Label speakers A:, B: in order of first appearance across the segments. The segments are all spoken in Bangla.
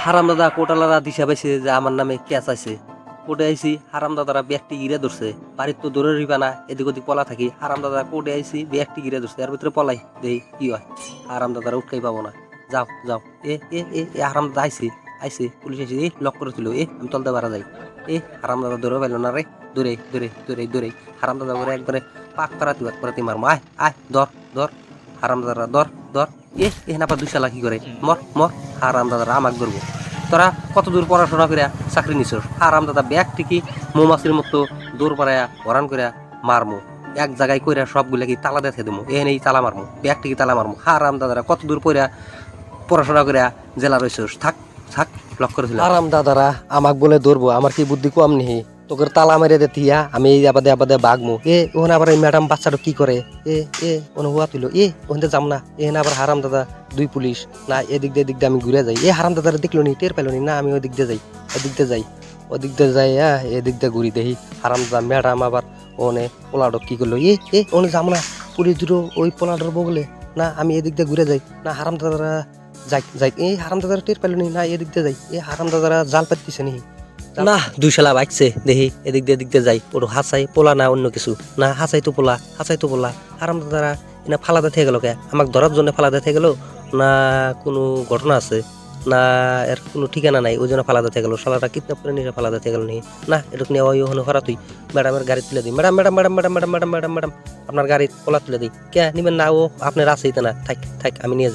A: হারাম দাদা কোটালারা দিশা পাইছে যে আমার নামে ক্যাচ আছে। কোর্টে আইসি হারাম দাদারা ব্যাগটি গিরে ধরছে। বাড়ির তো দৌড়ে রিবা না, এদিক ওদিক পলা থাকি। হারাম দাদা কোর্টে আইসি ব্যাগটি গিরে ধরছে, এর ভিতরে পলাই দেই কি হয়। হারাম দাদারা উঠকাই পাবো না। যাও যাও এ এ এ এ হারাম দাদা আইসি আইসি পুলিশ আইসি লক করে তুলো আমি তলতে পারা যাই। হারাম দাদা দৌড়ে পাইল না রে, দৌড়ে দৌড়ে দৌড়ে দৌড়ে হারাম দাদা করে একবারে পাক পারাতি মারমো। আয় আয় ধর ধর হারাম দাদারা ধর ধর না পা 2 শালা কি করে মর মর। হারাম দাদারা আমাকে ধরবো। তোরা কত দূর পড়াশোনা করিয়া চাকরি নিছ? হারাম দাদা ব্যাগ টিকি মৌমাছির মতো দৌড় পাড়াইয়া হরান করিয়া মারমু। এক জায়গায় কইরা সবগুলা কি তালা দেখে দেবো, নেই তালা মারমু, ব্যাগ টিকি তালা মারমু। হারাম দাদারা কত দূর পড়িয়া পড়াশোনা করিয়া জেলা রইছ? থাক থাক লক করেছিল। হারাম দাদারা আমাক বলে ধরবো, আমার কি বুদ্ধি কম নেই? তোকে তালা মেরে দিয়া আমি আবাদে আবাদে বাগমু। ওখানে আবার এই ম্যাডাম বাচ্চাটা কি করে? ওখানে হুয়া তুলো ওখানে যাম না। এখানে আবার হারাম দাদা 2 পুলিশ না, এদিক দিয়ে আমি ঘুরে যাই। হারাম দাদারা দেখলো নি, টের পেলো নি না আমি ওদিক দিয়ে যাই, ওদিক দিয়ে যাই এদিক দিয়ে ঘুরি দেখি হারাম দাদা ম্যাডাম আবার ওনে পোলাডক কি করলো। ওনে যাম না, পুলিশ দুটো ওই পোলাডর বগলে না, আমি এদিক দিয়ে ঘুরে যাই না। হারাম দাদারা যাই হারাম দাদারা টের পেলো নি না, এদিক দিয়ে যাই। হারাম দাদারা জাল পাতিছে নি না। 2 শালা বাইকছে দেখি এদিক দিয়ে যাই। ওর হাসাই পোলা না অন্য কিছু না, হাসাই তো পোলা। হারাম দাদারা না ফালাতে থেকে গেল কে? আমাকে ধরার জন্য ফালাতে থেকে গেল না? কোনো ঘটনা আছে না? এর কোনো ঠিকানা নাই, ওই জন্য ফালাতে থেকে গেল। শালাটা কিডন্যাপ করে নিয়ে ফালাতে থেকে গেল নি না? এটুক নিয়ে ওই ওখানে হরা তুই ম্যাডামের গাড়ি তুলে দিই। Madam madam madam madam madam madam madam madam আপনার গাড়ি পোলা তুলে দিই। কে নিবেন না? ও আপনার আসেই না, থাক আমি নিয়ে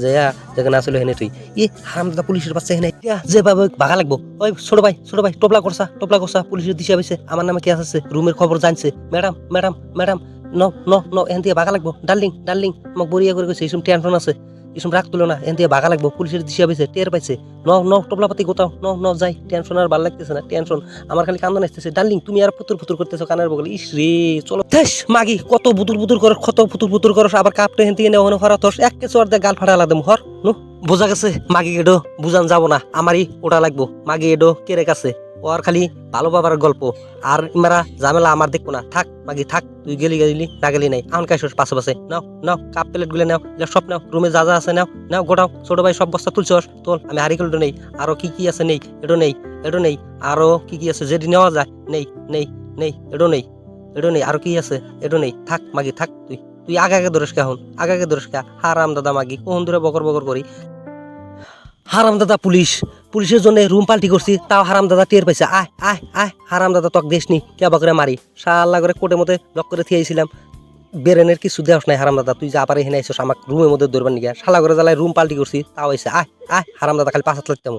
A: যাই যেখানে আসলে হেনে তুই হারাম দাদা পুলিশের বাচ্চা হেনে যেভাবে ভাগা লাগবো। ওই ছোট ভাই টোপলা করছা পুলিশের দিশা পাইছে আমার নামে কেস আছে, রুমের খবর জানছে। ম্যাডাম ম্যাডাম ম্যাডাম ন এখান থেকে ভাগা লাগবো। ডার্লিং আমাকে বরিয়া করে গেছে, এইসব টেনশন আছে, এইসব রাখ তুলো না, এখান থেকে ভাগা লাগবো। পুলিশের দিশা পাইছে, টের পাইছে। টোপলা পাতি গোতাও যাই। টেনশন আর ভালো লাগতেছে না, টেনশন আমার খালি কান্দন আসতেছে। ডার্লিং তুমি আর ফুতুর করতেছো কানের বগলে। ইস রে চলো মাগি কত বুতুর করো আবার কাপটা হেন থেকে নেওয়া হরা তোর এক কেসো আর গাল ফাটা আলাদা হর নো। বোঝা গেছে মাগি এডো বুঝান যাবো না, আমারই ওটা লাগবো। মাগি এডো কেরে কাছে ও আর খালি ভালো বাবার গল্প আর ইমারা ঝামেলা আমার দেখবো না। থাক মাগি থাক, তুই গেলি না গেলি নাই। এখন কাইসোর পাশে নাও কাপ প্লেট গুলো নাও, সব নাও, রুমে যা আছে নাও গোটাও। ছোট ভাই সব বস্তা তুলছস তোল, আমি হারিকেলটো নেই। আরো কি আছে নেই, এটো নেই। আরো কি আছে যেটি নেওয়া যায় নেই এটো নেই। আরো কি আছে এটো নেই। থাক মাগি থাক, তুই আগে ধরিস কে? এখন আগে ধরিস কে? হারাম দাদা মাগি কোন দূরে বকর করি। হারাম দাদা পুলিশের জন্য রুম পাল্টি করছি, তাও হারাম দাদা টের পাইছে। আয় হারাম দাদা তক দেশ নি কে করে মারি শাল্লা করে কোটের মধ্যে লক করে থিয়েছিলাম। বেরেনের কিছু দেওয়াস নাই হারাম দাদা, তুই যা পারে হেনে আইসস আমাকে রুমের মধ্যে ধরবার নিয়ে। শালা করে জ্বালায় রুম পাল্টি করছি তাও আইসে। আয় হারাম দাদা খালি 5 হাত লাগতাম।